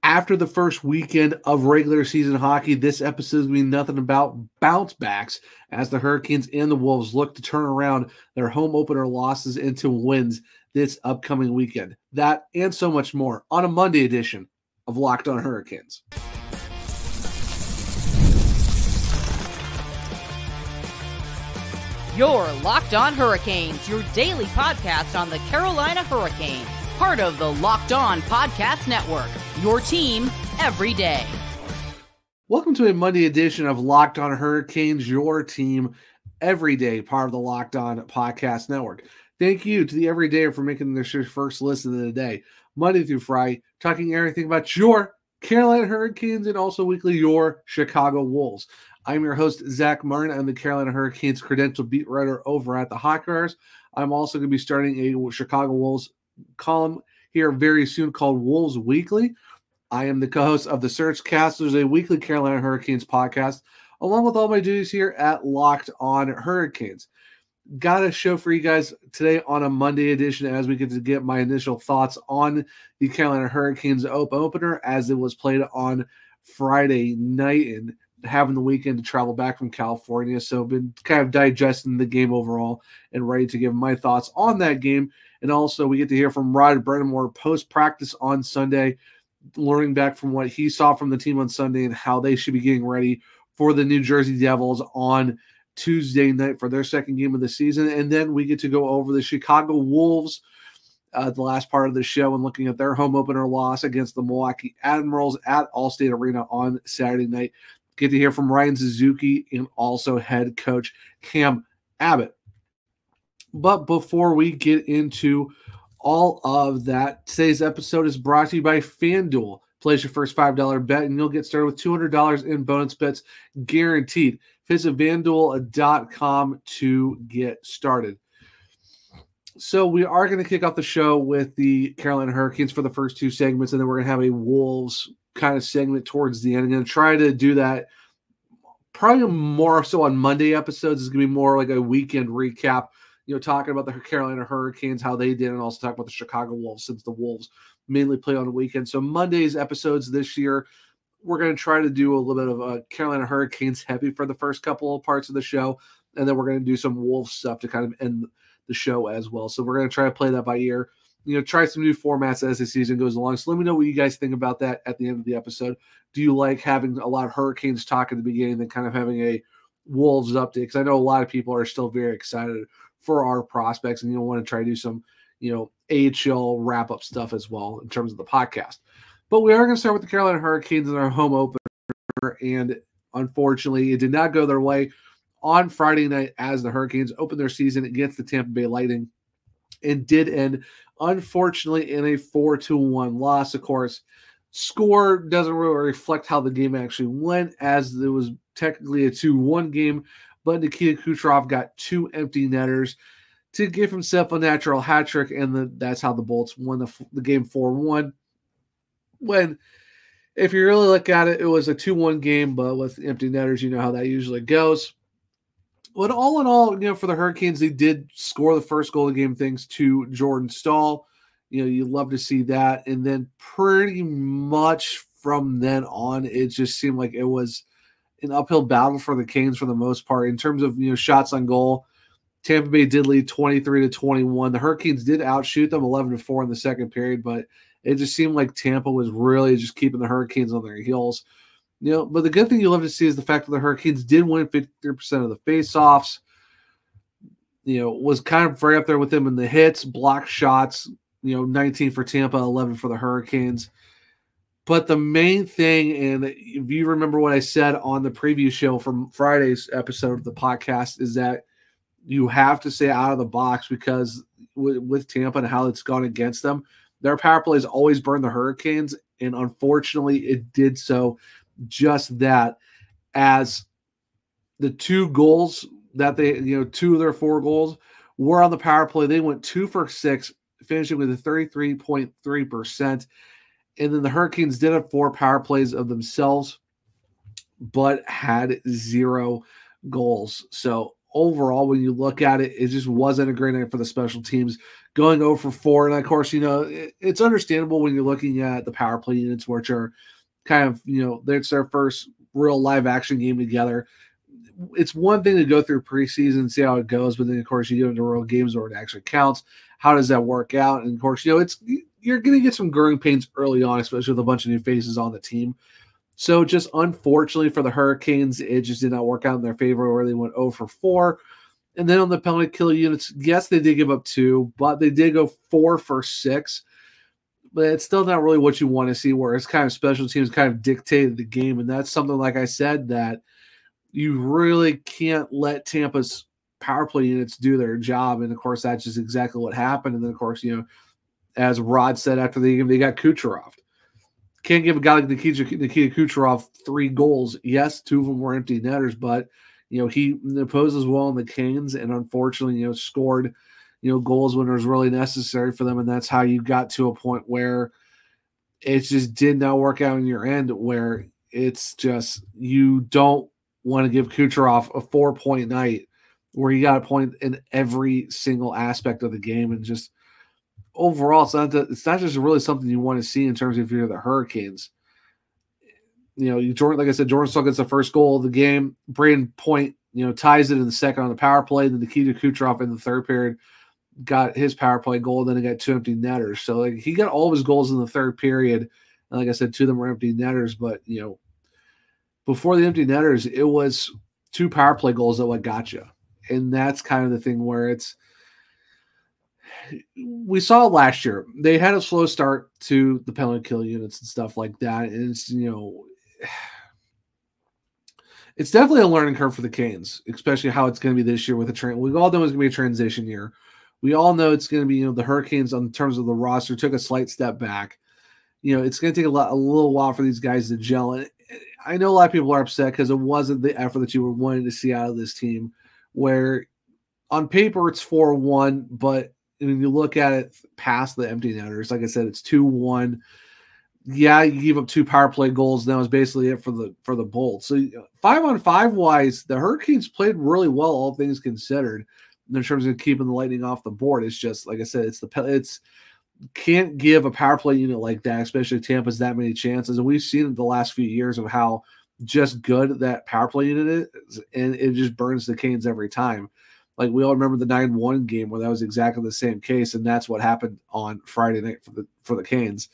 After the first weekend of regular season hockey, this episode is going to be nothing about bounce backs as the Hurricanes and the Wolves look to turn around their home opener losses into wins this upcoming weekend. That and so much more on a Monday edition of Locked On Hurricanes. You're Locked On Hurricanes, your daily podcast on the Carolina Hurricanes. Part of the Locked On Podcast Network, your team every day. Welcome to a Monday edition of Locked On Hurricanes, your team every day, part of the Locked On Podcast Network. Thank you to the everydayer for making their first listen of the day, Monday through Friday, talking everything about your Carolina Hurricanes and also weekly your Chicago Wolves. I'm your host, Zach Martin. I'm the Carolina Hurricanes credential beat writer over at the Hockey Writers. I'm also going to be starting a Chicago Wolves column here very soon called Wolves Weekly. I am the co-host of the Searchcast. There's a weekly Carolina Hurricanes podcast, along with all my duties here at Locked On Hurricanes. Got a show for you guys today on a Monday edition as we get to get my initial thoughts on the Carolina Hurricanes opener as it was played on Friday night and having the weekend to travel back from California. So been kind of digesting the game overall and ready to give my thoughts on that game. And also we get to hear from Rod Brind'Amour post-practice on Sunday, learning back from what he saw from the team on Sunday and how they should be getting ready for the New Jersey Devils on Tuesday night for their second game of the season. And then we get to go over the Chicago Wolves, the last part of the show, and looking at their home opener loss against the Milwaukee Admirals at Allstate Arena on Saturday night. Get to hear from Ryan Suzuki and also head coach Cam Abbott. But before we get into all of that, today's episode is brought to you by FanDuel. Place your first $5 bet and you'll get started with $200 in bonus bets guaranteed. Visit FanDuel.com to get started. So we are going to kick off the show with the Carolina Hurricanes for the first two segments, and then we're going to have a Wolves kind of segment towards the end. I'm going to try to do that probably more so on Monday episodes. It's going to be more like a weekend recap, talking about the Carolina Hurricanes, how they did, and also talk about the Chicago Wolves since the Wolves mainly play on the weekend. So Monday's episodes this year, we're going to try to do a little bit of a Carolina Hurricanes heavy for the first couple of parts of the show, and then we're going to do some Wolves stuff to kind of end the show as well. So we're going to try to play that by ear, try some new formats as the season goes along. So let me know what you guys think about that at the end of the episode. Do you like having a lot of Hurricanes talk at the beginning, then kind of having a Wolves update? Because I know a lot of people are still very excited for our prospects, and want to try to do some, AHL wrap-up stuff as well in terms of the podcast. But we are going to start with the Carolina Hurricanes in our home opener, and unfortunately, it did not go their way on Friday night as the Hurricanes opened their season against the Tampa Bay Lightning and did end, unfortunately, in a 4-1 loss. Of course, score doesn't really reflect how the game actually went, as it was technically a 2-1 game, but Nikita Kucherov got two empty netters to give himself a natural hat trick, and that's how the Bolts won the game 4-1. When, if you really look at it, it was a 2-1 game, but with empty netters, you know how that usually goes. But all in all, for the Hurricanes, they did score the first goal of the game thanks to Jordan Staal. You love to see that. And then pretty much from then on, it just seemed like it was an uphill battle for the Canes for the most part. In terms of, shots on goal, Tampa Bay did lead 23-21. The Hurricanes did outshoot them 11-4 in the second period, but it just seemed like Tampa was really just keeping the Hurricanes on their heels. But the good thing you love to see is the fact that the Hurricanes did win 50% of the faceoffs. Was kind of right up there with them in the hits, blocked shots, 19 for Tampa, 11 for the Hurricanes. But the main thing, and if you remember what I said on the preview show from Friday's episode of the podcast, is that you have to stay out of the box because with Tampa and how it's gone against them, their power plays always burn the Hurricanes, and unfortunately it did so just that, as the two goals that they, two of their four goals were on the power play. They went 2 for 6, finishing with a 33.3%. And then the Hurricanes did have 4 power plays of themselves, but had 0 goals. So overall, when you look at it, it just wasn't a great night for the special teams. Going 0 for 4, and of course, it's understandable when you're looking at the power play units, which are kind of, it's their first real live action game together. It's one thing to go through preseason and see how it goes, but then of course you get into real games where it actually counts. How does that work out? And of course, you're going to get some growing pains early on, especially with a bunch of new faces on the team. So just unfortunately for the Hurricanes, it just did not work out in their favor, where they went 0 for 4. And then on the penalty kill units, yes, they did give up 2, but they did go 4 for 6. But it's still not really what you want to see, where it's kind of special teams kind of dictated the game. And that's something, like I said, that you really can't let Tampa's power play units do their job. And of course, that's just exactly what happened. And then of course, as Rod said after the game, they got Kucherov. Can't give a guy like Nikita Kucherov 3 goals. Yes, 2 of them were empty netters, but he imposes well on the Canes, and unfortunately, scored goals when it was really necessary for them, and that's how you got to a point where it just did not work out on your end, where it's just you don't want to give Kucherov a 4-point night where he got a point in every single aspect of the game, and just overall, it's not just really something you want to see in terms of if you're the Hurricanes. Jordan, like I said, Jordan Staal gets the first goal of the game. Braden Point, ties it in the second on the power play. Then Nikita Kucherov in the third period got his power play goal. Then he got 2 empty netters. So he got all of his goals in the third period. And like I said, 2 of them were empty netters. But before the empty netters, it was 2 power play goals that what got you. And that's kind of the thing where we saw it last year. They had a slow start to the penalty kill units and stuff like that. And it's definitely a learning curve for the Canes, especially how it's going to be this year with the train. We all know it's going to be a transition year. We all know it's going to be, the Hurricanes in terms of the roster took a slight step back. It's going to take a little while for these guys to gel. And I know a lot of people are upset because it wasn't the effort that you were wanting to see out of this team, where on paper it's 4-1, but when you look at it past the empty netters, like I said, it's 2-1. Yeah, you gave up 2 power play goals. And that was basically it for the Bolts. So 5-on-5 wise, the Hurricanes played really well, all things considered, in terms of keeping the Lightning off the board. It's just, like I said, it's can't give a power play unit like that, especially Tampa's that many chances. And we've seen in the last few years of how just good that power play unit is, and it just burns the Canes every time. Like, we all remember the 9-1 game where that was exactly the same case, and that's what happened on Friday night for the Canes.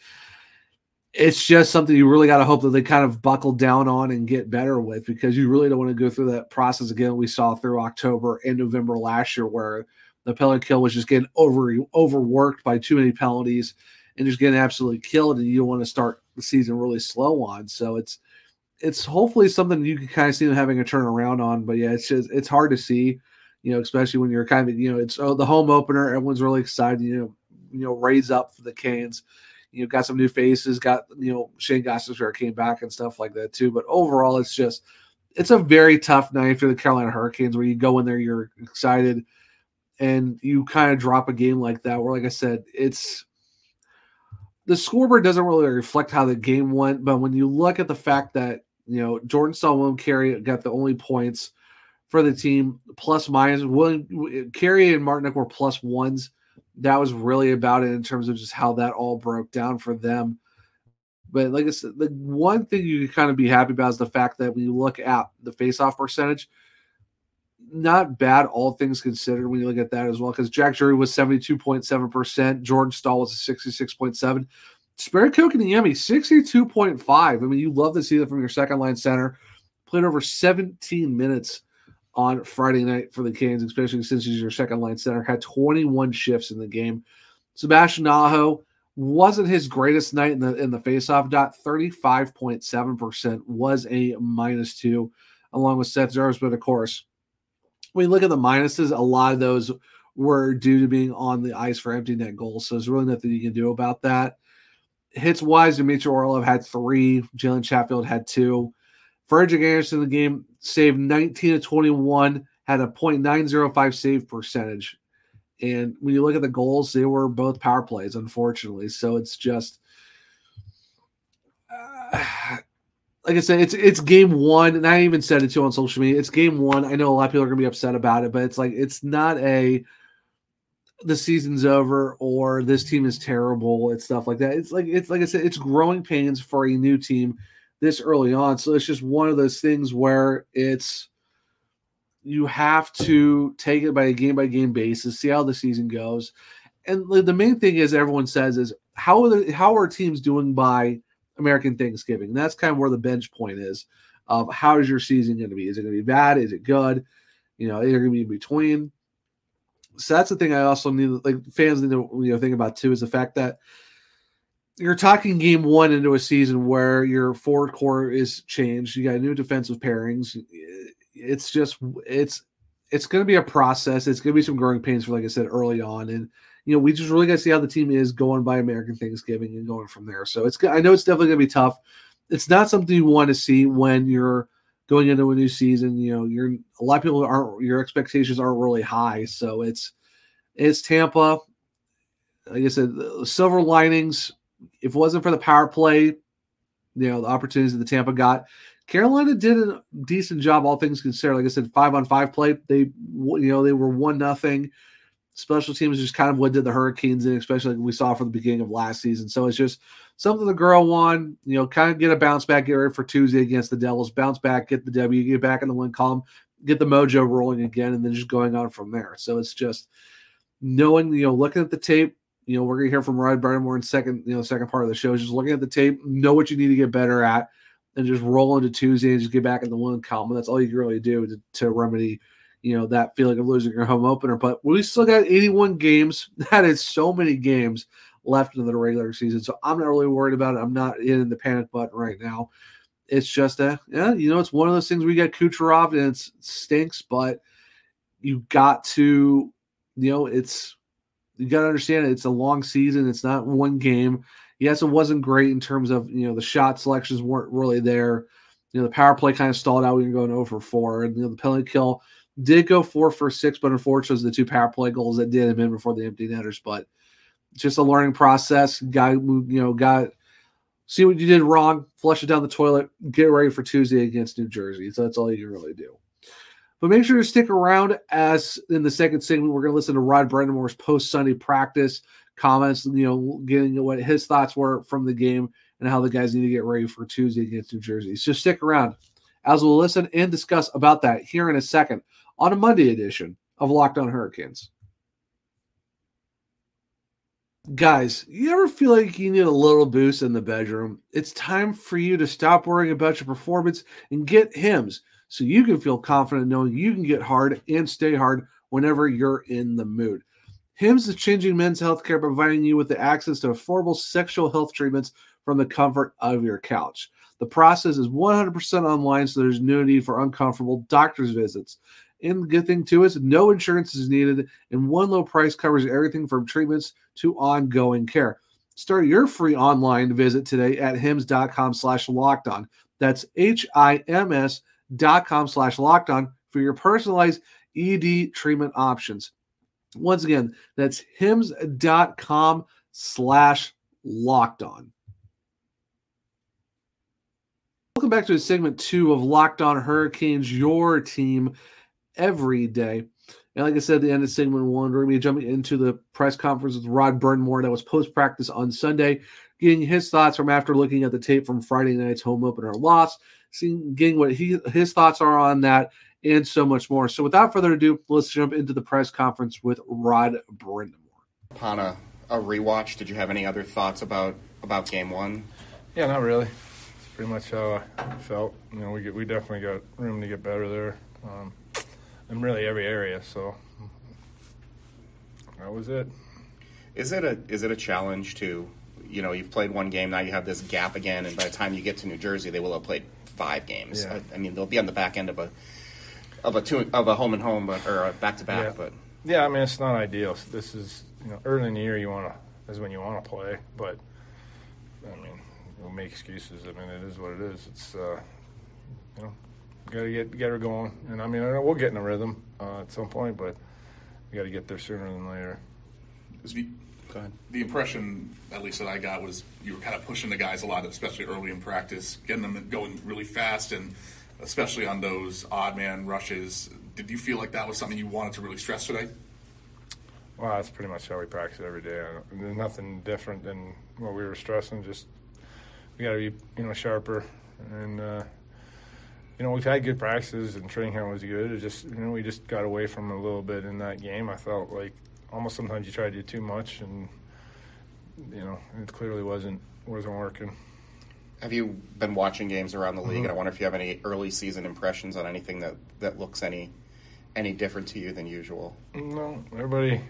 It's just something you really got to hope that they kind of buckle down on and get better with, because you really don't want to go through that process again we saw through October and November last year, where the penalty kill was just getting overworked by too many penalties and just getting absolutely killed, and you don't want to start the season really slow on. So it's hopefully something you can kind of see them having a turnaround on. But yeah, it's hard to see, especially when you're kind of, it's the home opener. Everyone's really excited, raise up for the Canes. Got some new faces, got, Shane Gostisbehere came back and stuff like that too. But overall, it's a very tough night for the Carolina Hurricanes, where you go in there, you're excited, and you kind of drop a game like that, where, like I said, the scoreboard doesn't really reflect how the game went. But when you look at the fact that, Jordan Staal, William Carey got the only points for the team, plus minus. Carey and Martinick were plus ones. That was really about it in terms of just how that all broke down for them. But like I said, the one thing you can kind of be happy about is the fact that when you look at the faceoff percentage, not bad, all things considered, when you look at that as well, because Jack Drury was 72.7%, Jordan Staal was 66.7%, Sperry Kotkaniemi 62.5%. I mean, you love to see that from your second line center. Played over 17 minutes on Friday night for the Canes, especially since he's your second line center. Had 21 shifts in the game. Sebastian Aho wasn't his greatest night in the faceoff dot. 35.7% was a -2, along with Seth Jarvis. But of course, when you look at the minuses, a lot of those were due to being on the ice for empty net goals. So there's really nothing you can do about that. Hits wise, Dmitry Orlov had 3. Jalen Chatfield had 2. Frederick Anderson in the game saved 19 of 21, had a .905 save percentage. And when you look at the goals, they were both power plays, unfortunately. So it's just like I said, it's game one, and I even said it too on social media. It's game one. I know a lot of people are going to be upset about it, but it's like it's not the season's over or this team is terrible. It's stuff like that. It's like I said, it's growing pains for a new team this early on. So it's just one of those things where you have to take it by game basis, see how the season goes. And the main thing is everyone says is how are teams doing by American Thanksgiving? And that's kind of where the bench point is of how is your season going to be? Is it going to be bad? Is it good? Is it going to be in between? So that's the thing I also need, like fans need to think about too, is the fact that you're talking game one into a season where your forward core is changed. You got new defensive pairings. It's going to be a process. It's going to be some growing pains for, like I said, early on. And, we just really got to see how the team is going by American Thanksgiving and going from there. So I know it's definitely going to be tough. It's not something you want to see when you're going into a new season. A lot of people your expectations aren't really high. So it's Tampa. Like I said, the silver linings, if it wasn't for the power play, the opportunities that the Tampa got, Carolina did a decent job, all things considered. Like I said, 5-on-5 play. They were 1-0. Special teams just kind of what did the Hurricanes in, especially like we saw from the beginning of last season. So it's just something to grow on, kind of get a bounce back, get ready for Tuesday against the Devils, bounce back, get the W, get back in the win column, get the mojo rolling again, and then just going on from there. So it's just knowing, looking at the tape, we're going to hear from Rod Brind'Amour in second part of the show, just looking at the tape, know what you need to get better at, and just roll into Tuesday and just get back in the win column. That's all you can really do to remedy that feeling of losing your home opener. But we still got 81 games. That is so many games left in the regular season. So I'm not really worried about it. I'm not in the panic button right now. It's just it's one of those things. We got Kucherov and it stinks, but you got to, you got to understand it's a long season. It's not one game. Yes, it wasn't great in terms of, the shot selections weren't really there. The power play kind of stalled out. We were going 0 for 4. And, the penalty kill did go 4 for 6, but unfortunately, it was the 2 power play goals that did him in before the empty netters. But it's just a learning process. Got see what you did wrong, flush it down the toilet, get ready for Tuesday against New Jersey. So that's all you can really do. But make sure to stick around as in the second segment, we're going to listen to Rod Brind'Amour's post-Sunday practice comments, getting what his thoughts were from the game and how the guys need to get ready for Tuesday against New Jersey. So stick around as we'll listen and discuss about that here in a second on a Monday edition of Locked On Hurricanes. Guys, you ever feel like you need a little boost in the bedroom? It's time for you to stop worrying about your performance and get Hims so you can feel confident knowing you can get hard and stay hard whenever you're in the mood. Hims is changing men's healthcare, providing you with the access to affordable sexual health treatments from the comfort of your couch. The process is 100% online, so there's no need for uncomfortable doctor's visits. And the good thing, too, is no insurance is needed, and one low price covers everything from treatments to ongoing care. Start your free online visit today at hims.com/lockedon. That's HIMS.com/lockedon for your personalized ED treatment options. Once again, that's hims.com/lockedon. Welcome back to segment 2 of Locked On Hurricanes, your team every day. And like I said, at the end of segment 1, we're going to be jumping into the press conference with Rod Brind'Amour that was post-practice on Sunday, getting his thoughts from after looking at the tape from Friday night's home opener loss, getting what his thoughts are on that, and so much more. So without further ado, let's jump into the press conference with Rod Brind'Amour. Upon a rewatch, did you have any other thoughts about game 1? Yeah, not really. It's pretty much how I felt. We definitely got room to get better there. In really every area, so that was it. Is it a challenge to, you've played one game, now you have this gap again, and by the time you get to New Jersey, they will have played 5 games. Yeah. I mean, they'll be on the back end of a home and home, or a back to back. But yeah, I mean, it's not ideal. This is early in the year is when you want to play, but I mean, we'll make excuses. I mean, it is what it is. It's got to get her going, and I mean, we'll get in a rhythm at some point, but we got to get there sooner than later. Go ahead. The impression, at least that I got, was you were kind of pushing the guys a lot, especially early in practice, getting them going really fast, and especially on those odd man rushes. Did you feel like that was something you wanted to really stress today? Well, that's pretty much how we practice every day. There's nothing different than what we were stressing. Just we got to be, sharper. And we've had good practices and training camp was good. It just, we just got away from it a little bit in that game. I felt like almost sometimes you try to do too much, and it clearly wasn't working. Have you been watching games around the league? And I wonder if you have any early season impressions on anything that looks any different to you than usual. No, everybody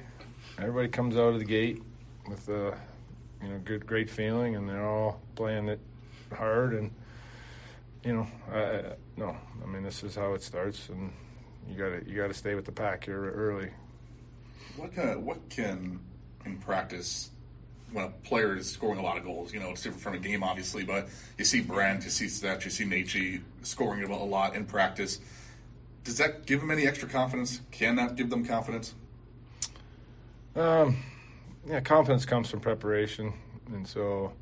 comes out of the gate with a great feeling, and they're all playing it hard. And this is how it starts, and you got to stay with the pack here early. What can in practice, when a player is scoring a lot of goals, it's different from a game, obviously, but you see Brent, you see Seth, you see Natchi scoring a lot in practice. Does that give them any extra confidence? Can that give them confidence? Confidence comes from preparation, and so,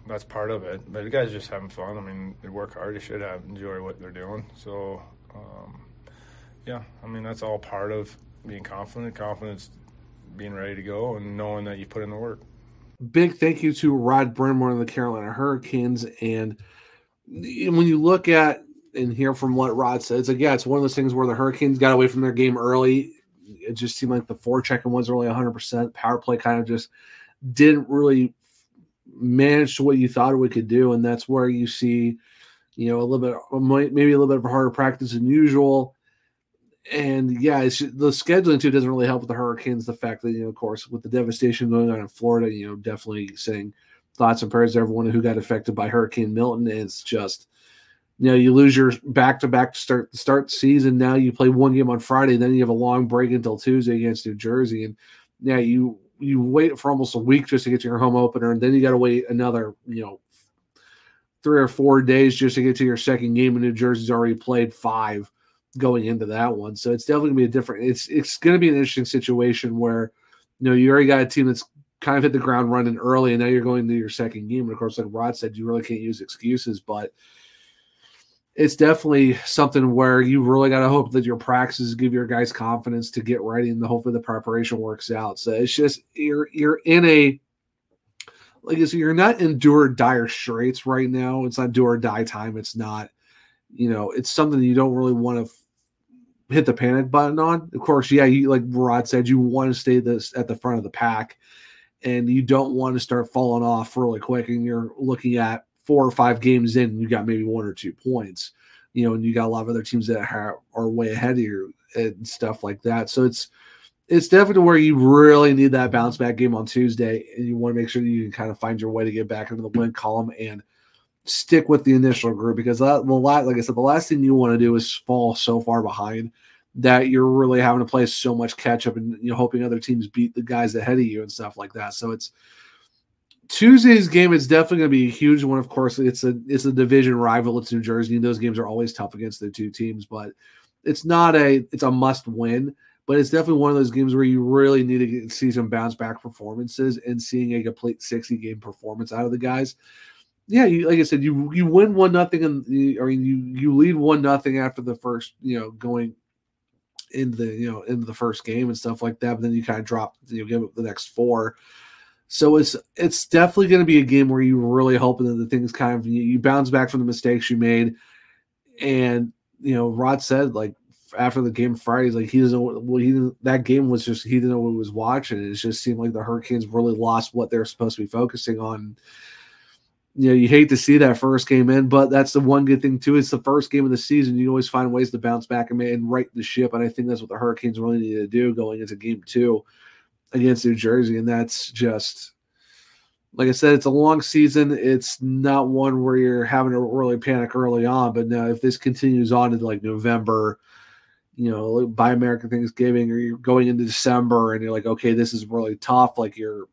that's part of it. But the guys are just having fun. I mean, they work hard. They should enjoy what they're doing. So, that's all part of being confident. Confidence, being ready to go, and knowing that you put in the work. Big thank you to Rod Brind'Amour of the Carolina Hurricanes. And when you look at and hear from what Rod said, it's one of those things where the Hurricanes got away from their game early. It just seemed like the forechecking wasn't really 100%. Power play kind of just didn't really manage to what you thought it could do, and that's where you see, maybe a little bit of a harder practice than usual. And the scheduling too doesn't really help with the Hurricanes. The fact that of course, with the devastation going on in Florida, definitely saying thoughts and prayers to everyone who got affected by Hurricane Milton. And it's just, you lose your back-to-back to start the season. Now you play one game on Friday, then you have a long break until Tuesday against New Jersey, and you wait for almost a week just to get to your home opener, and then you got to wait another 3 or 4 days just to get to your second game. And New Jersey's already played 5 going into that one, so it's definitely gonna be a different. It's going to be an interesting situation where you already got a team that's kind of hit the ground running early, and now you're going to your second game. And of course, like Rod said, you really can't use excuses, but it's definitely something where you really got to hope that your practices give your guys confidence to get ready, and hopefully the preparation works out. So it's just you're in a, like I said, you're not in do or die straits right now. It's not do or die time. It's not, it's something you don't really want to hit the panic button on. Of course, you, like Rod said, you want to stay at the front of the pack, and you don't want to start falling off really quick. And you're looking at 4 or 5 games in, and you got maybe 1 or 2 points, and you got a lot of other teams that are way ahead of you and stuff like that. So it's definitely where you really need that bounce back game on Tuesday, and you want to make sure that you can kind of find your way to get back into the win column and stick with the initial group, because like I said, the last thing you want to do is fall so far behind that you're really having to play so much catch up and hoping other teams beat the guys ahead of you and stuff like that. So it's Tuesday's game. It's definitely going to be a huge one. Of course, it's a division rival. It's New Jersey, and those games are always tough against the two teams. But it's a must win. But it's definitely one of those games where you really need to see some bounce back performances, and seeing a complete 60-game performance out of the guys. Yeah, like I said, you win 1-0, and you lead 1-0 after the first, going into the first game and stuff like that. But then you kind of drop, give up the next 4. So it's definitely going to be a game where you really hoping that the things kind of you bounce back from the mistakes you made. And Rod said, like, after the game Friday, like, he doesn't know that game was just, he didn't know what he was watching. It just seemed like the Hurricanes really lost what they're supposed to be focusing on. You hate to see that first game in, but that's the one good thing too. It's the first game of the season. You always find ways to bounce back and right the ship. And I think that's what the Hurricanes really need to do going into game 2 against New Jersey. And that's just, like I said, it's a long season. It's not one where you're having to really panic early on. But now if this continues on into like November, by American Thanksgiving, or you're going into December and you're like, okay, this is really tough. Like you're,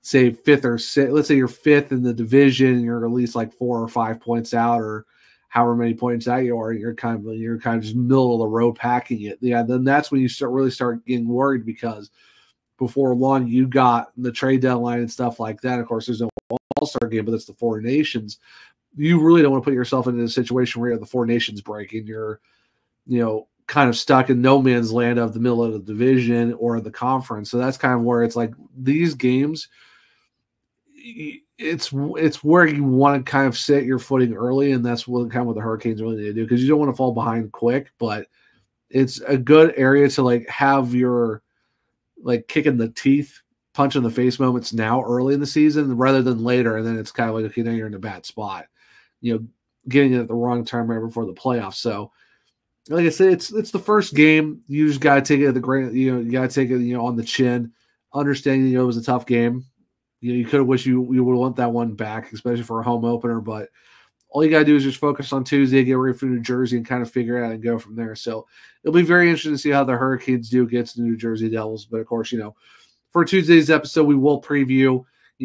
say, 5th or 6th, let's say you're 5th in the division, you're at least like 4 or 5 points out, or however many points out you are, you're kind of just middle of the road packing it. Yeah, then that's when you start getting worried, because before long, you got the trade deadline and stuff like that. Of course, there's no All-Star game, but it's the Four Nations. You really don't want to put yourself into a situation where you have the Four Nations break and you're, kind of stuck in no man's land of the middle of the division or the conference. So that's kind of where it's like these games, it's where you want to kind of set your footing early, and that's what the Hurricanes really need to do, because you don't want to fall behind quick, but it's a good area to like have your like kick in the teeth, punch in the face moments now early in the season rather than later, and then it's kind of like, okay, now you're in a bad spot, getting it at the wrong time right before the playoffs. So like I said, it's the first game. You just got to take it at the great, you got to take it, on the chin, understanding, it was a tough game. You could have wished you would want that one back, especially for a home opener, but all you got to do is just focus on Tuesday, get ready for New Jersey, and kind of figure it out and go from there. So it'll be very interesting to see how the Hurricanes do against the New Jersey Devils. But of course, for Tuesday's episode, we will preview,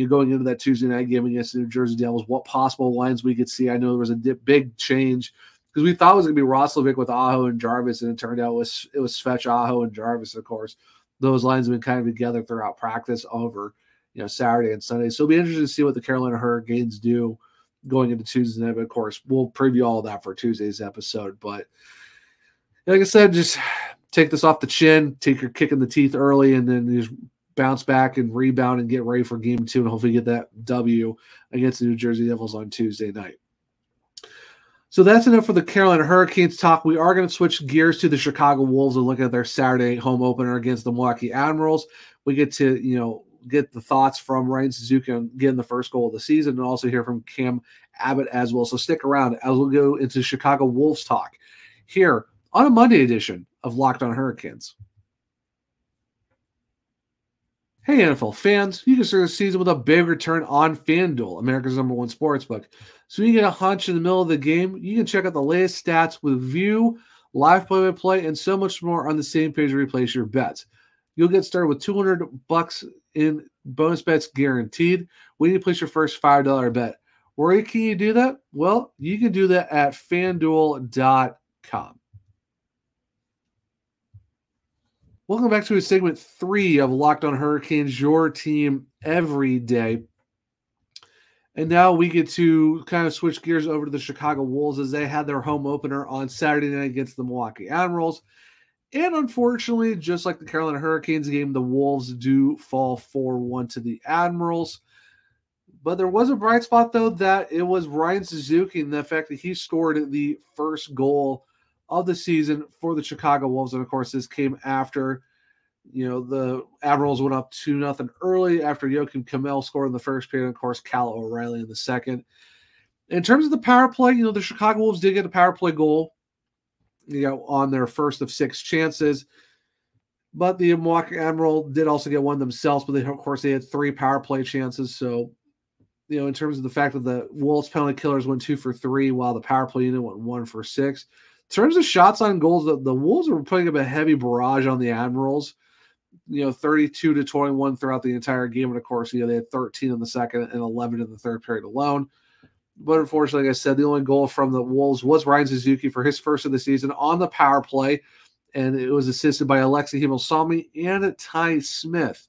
going into that Tuesday night game against the New Jersey Devils, what possible lines we could see. I know there was a big change, because we thought it was going to be Roslovic with Aho and Jarvis, and it turned out it was Fetch, Aho, and Jarvis. Of course, those lines have been kind of together throughout practice over Saturday and Sunday. So it'll be interesting to see what the Carolina Hurricanes do going into Tuesday night. But of course, we'll preview all of that for Tuesday's episode. But like I said, just take this off the chin, take your kick in the teeth early, and then just bounce back and rebound and get ready for game 2, and hopefully get that W against the New Jersey Devils on Tuesday night. So that's enough for the Carolina Hurricanes talk. We are going to switch gears to the Chicago Wolves and look at their Saturday home opener against the Milwaukee Admirals. We get to, get the thoughts from Ryan Suzuki on getting the first goal of the season, and also hear from Cam Abbott as well. So stick around as we'll go into Chicago Wolves talk here on a Monday edition of Locked On Hurricanes. Hey, NFL fans, you can start the season with a big return on FanDuel, America's #1 sportsbook. So you get a hunch in the middle of the game, you can check out the latest stats with view, live play-by-play, and so much more on the same page where you place your bets. You'll get started with $200 in bonus bets guaranteed when you place your first $5 bet. Where can you do that? Well, you can do that at FanDuel.com. Welcome back to segment 3 of Locked On Hurricanes, your team every day. And now we get to kind of switch gears over to the Chicago Wolves as they had their home opener on Saturday night against the Milwaukee Admirals. And unfortunately, just like the Carolina Hurricanes game, the Wolves do fall 4-1 to the Admirals. But there was a bright spot, though, that it was Ryan Suzuki and the fact that he scored the first goal of the season for the Chicago Wolves. And, of course, this came after, the Admirals went up 2-0 early after Joakim Kamel scored in the first period, and, of course, Cal O'Reilly in the second. In terms of the power play, the Chicago Wolves did get a power play goal, on their first of 6 chances. But the Milwaukee Admiral did also get one themselves, but of course they had 3 power play chances. So, in terms of the fact that the Wolves penalty killers went 2 for 3, while the power play unit went 1 for 6. In terms of shots on goals, the Wolves were putting up a heavy barrage on the Admirals, 32-21 throughout the entire game. And of course, they had 13 in the second and 11 in the third period alone. But unfortunately, like I said, the only goal from the Wolves was Ryan Suzuki for his first of the season on the power play, and it was assisted by Alexei Himmelsalmi and Ty Smith.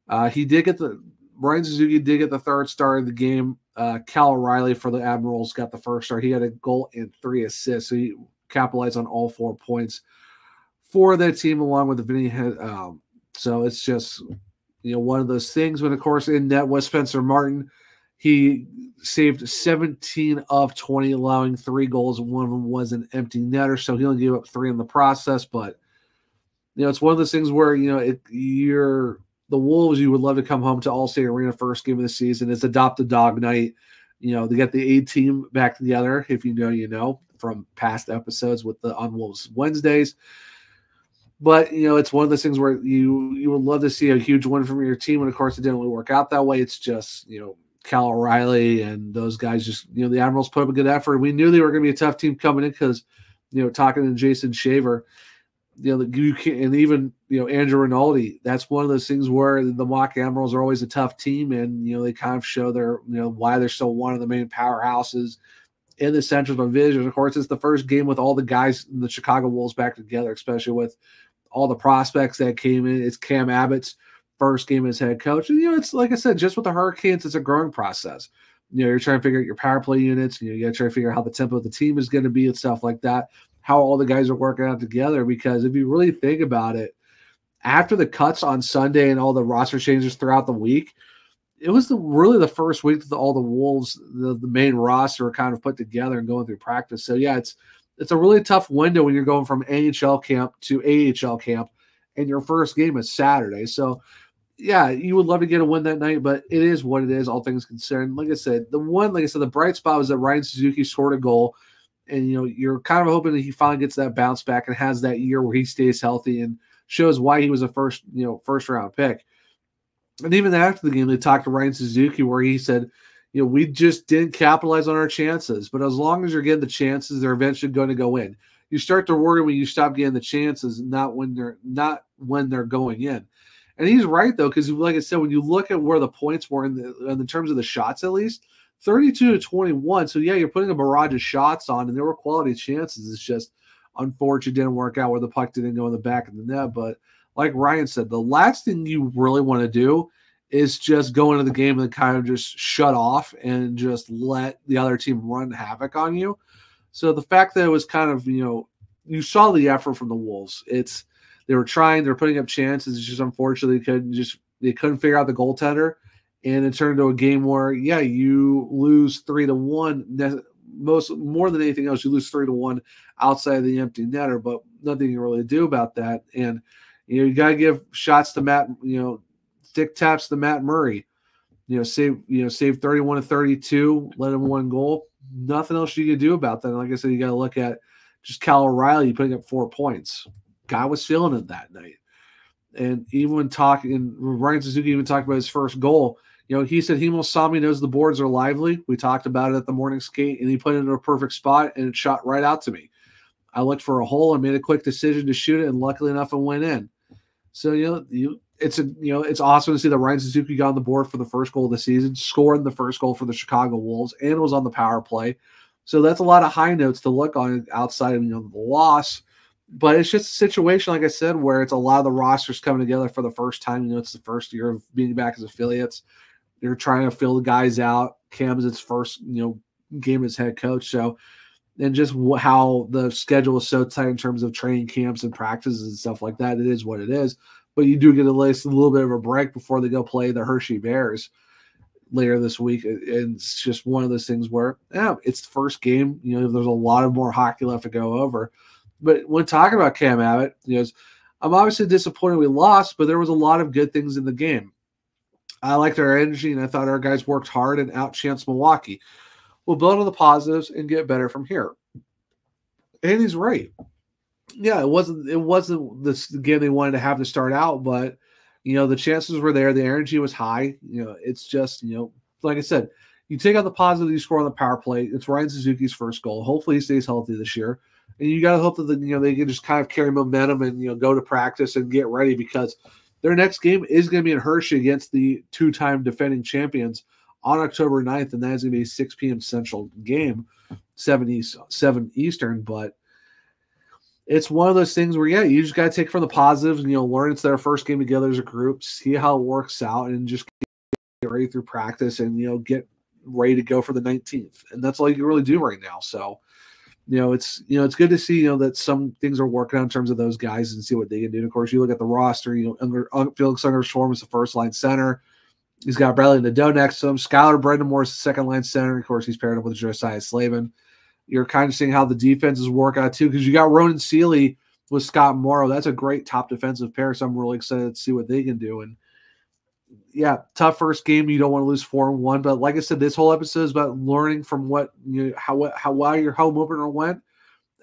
Ryan Suzuki did get the third star of the game. Cal O'Reilly for the Admirals got the first star. He had a goal and 3 assists, so he capitalized on all 4 points for that team, along with the Vinny. So it's just one of those things. When of course in net was Spencer Martin. He saved 17 of 20, allowing 3 goals. One of them was an empty netter, so he only gave up 3 in the process. But it's one of those things where you're the Wolves. You would love to come home to Allstate Arena first game of the season. It's Adopt a Dog night. They got the A team back together. If you know from past episodes with the on Wolves Wednesdays. But it's one of those things where you would love to see a huge win from your team, and of course it didn't really work out that way. It's just Cal O'Reilly and those guys just, the Admirals put up a good effort. We knew they were going to be a tough team coming in because, talking to Jason Shaver, you can, and even, Andrew Rinaldi, that's one of those things where the Milwaukee Admirals are always a tough team, and, they kind of show their, why they're still one of the main powerhouses in the Central Division. Of course, it's the first game with all the guys in the Chicago Wolves back together, especially with all the prospects that came in. It's Cam Abbott's first game as head coach. And, it's like I said, just with the Hurricanes, it's a growing process. You're trying to figure out your power play units. You got to try to figure out how the tempo of the team is going to be and stuff like that, how all the guys are working out together. Because if you really think about it, after the cuts on Sunday and all the roster changes throughout the week, it was really the first week that all the Wolves, the main roster, were kind of put together and going through practice. So, yeah, it's a really tough window when you're going from AHL camp to AHL camp, and your first game is Saturday. So, yeah, you would love to get a win that night, but it is what it is, all things considered. Like I said, the bright spot was that Ryan Suzuki scored a goal, and, you're kind of hoping that he finally gets that bounce back and has that year where he stays healthy and shows why he was a first round pick. And even after the game, they talked to Ryan Suzuki where he said, we just didn't capitalize on our chances, but as long as you're getting the chances, they're eventually going to go in. You start to worry when you stop getting the chances, not when they're going in. And he's right, though, because like I said, when you look at where the points were in terms of the shots, at least 32-21. So, yeah, you're putting a barrage of shots on, and there were quality chances. It's just unfortunate it didn't work out where the puck didn't go in the back of the net. But like Ryan said, the last thing you really want to do is just go into the game and kind of just shut off and just let the other team run havoc on you. So the fact that it was kind of, you saw the effort from the Wolves. They were trying, they're putting up chances. It's just unfortunately they couldn't figure out the goaltender, and it turned into a game where, yeah, you lose 3-1. More than anything else, you lose 3-1 outside of the empty netter, but nothing you can really do about that. And you got to give shots to Matt, stick taps to Matt Murray. Save 31-32, let him one goal. Nothing else you can do about that. And like I said, you got to look at just Cal O'Reilly putting up 4 points. Guy was feeling it that night. And even when Ryan Suzuki even talked about his first goal, he said he most saw me, knows the boards are lively. We talked about it at the morning skate, and he put it in a perfect spot, and it shot right out to me. I looked for a hole and made a quick decision to shoot it, and luckily enough, it went in. So, it's awesome to see that Ryan Suzuki got on the board for the first goal of the season, scored the first goal for the Chicago Wolves, and was on the power play. So that's a lot of high notes to look on outside of the loss. But it's just a situation, like I said, where it's a lot of the rosters coming together for the first time. It's the first year of being back as affiliates. They're trying to fill the guys out. Cam's its first, game as head coach. So, and just how the schedule is so tight in terms of training camps and practices and stuff like that, it is what it is. But you do get a little bit of a break before they go play the Hershey Bears later this week. And it's just one of those things where, it's the first game. There's a lot of more hockey left to go over. But when talking about Cam Abbott, he goes, I'm obviously disappointed we lost, but there was a lot of good things in the game. I liked our energy, and I thought our guys worked hard and outchanced Milwaukee. We'll build on the positives and get better from here. And he's right. Yeah, it wasn't this game they wanted to have to start out, but the chances were there. The energy was high. It's just, like I said, you take out the positive you score on the power play. It's Ryan Suzuki's first goal. Hopefully he stays healthy this year. And you got to hope that they can just kind of carry momentum and go to practice and get ready, because their next game is going to be in Hershey against the 2-time defending champions on October 9th, and that is going to be a 6 p.m. Central game, 7 Eastern. But it's one of those things where, you just got to take from the positives and learn it's their first game together as a group, see how it works out, and just get ready through practice and get ready to go for the 19th. And that's all you can really do right now. So. It's good to see that some things are working out in terms of those guys and see what they can do. And of course, you look at the roster. Felix Unger-Storm is the first line center. He's got Bradley Nadeau next to him. Rod Brind'Amour is the second line center. Of course, he's paired up with Josiah Slavin. You're kind of seeing how the defenses work out too, because you got Ronan Seeley with Scott Morrow. That's a great top defensive pair. So I'm really excited to see what they can do. And yeah, tough first game. You don't want to lose 4-1, but like I said, this whole episode is about learning from how your home opener went,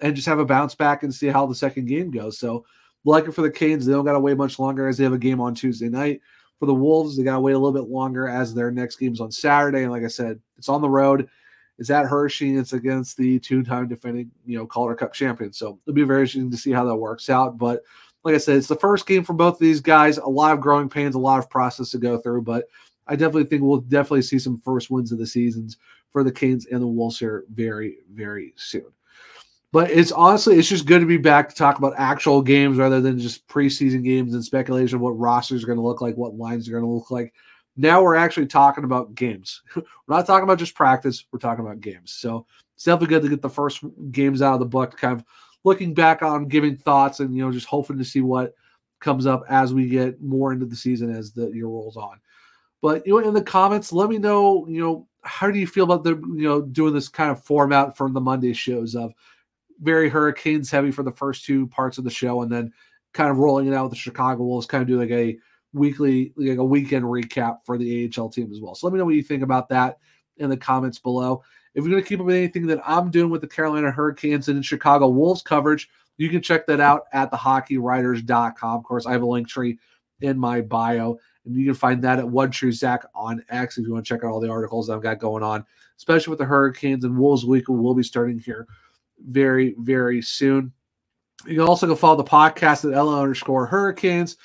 and just have a bounce back and see how the second game goes. So, lucky for the Canes, they don't got to wait much longer as they have a game on Tuesday night. For the Wolves, they got to wait a little bit longer as their next game's on Saturday. And like I said, it's on the road. It's at Hershey. It's against the 2-time defending Calder Cup champions. So it'll be very interesting to see how that works out. But like I said, it's the first game for both of these guys. A lot of growing pains, a lot of process to go through, but I definitely think we'll definitely see some first wins of the seasons for the Canes and the Wolves here very, very soon. But it's just good to be back to talk about actual games rather than just preseason games and speculation of what rosters are going to look like, what lines are going to look like. Now we're actually talking about games. We're not talking about just practice. We're talking about games. So it's definitely good to get the first games out of the book, kind of looking back on, giving thoughts, and just hoping to see what comes up as we get more into the season as the year rolls on. But in the comments, let me know, how do you feel about the doing this kind of format from the Monday shows of very Hurricanes heavy for the first two parts of the show, and then kind of rolling it out with the Chicago Wolves, kind of do like a weekly, like a weekend recap for the AHL team as well. So let me know what you think about that in the comments below. If you're going to keep up with anything that I'm doing with the Carolina Hurricanes and Chicago Wolves coverage, you can check that out at thehockeywriters.com. Of course, I have a link tree in my bio, and you can find that at OneTrueZach on X if you want to check out all the articles I've got going on, especially with the Hurricanes and Wolves week, who will be starting here very, very soon. You can also go follow the podcast at @LA_Hurricanes.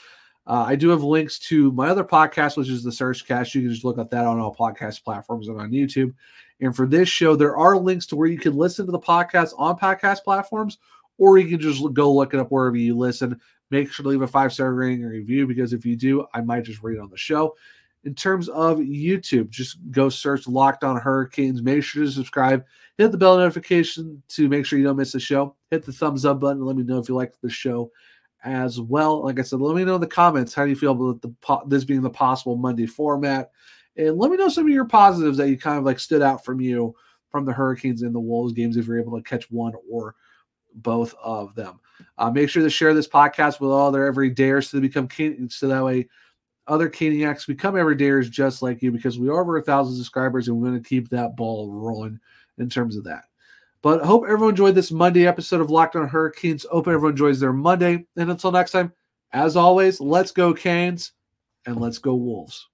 I do have links to my other podcast, which is the Searchcast. You can just look at that on all podcast platforms and on YouTube. And for this show, there are links to where you can listen to the podcast on podcast platforms, or you can just go look it up wherever you listen. Make sure to leave a 5-star rating and review, because if you do, I might just read it on the show. In terms of YouTube, just go search Locked On Hurricanes. Make sure to subscribe. Hit the bell notification to make sure you don't miss the show. Hit the thumbs up button and let me know if you liked the show as well. Like I said, let me know in the comments how do you feel about this being the possible Monday format. And let me know some of your positives that you kind of like stood out from the Hurricanes and the Wolves games, if you're able to catch one or both of them. Make sure to share this podcast with all their everydayers so that way other Caniacs become everydayers just like you, because we are over 1,000 subscribers, and we're going to keep that ball rolling in terms of that. But I hope everyone enjoyed this Monday episode of Locked On Hurricanes. Hope everyone enjoys their Monday. And until next time, as always, let's go Canes and let's go Wolves.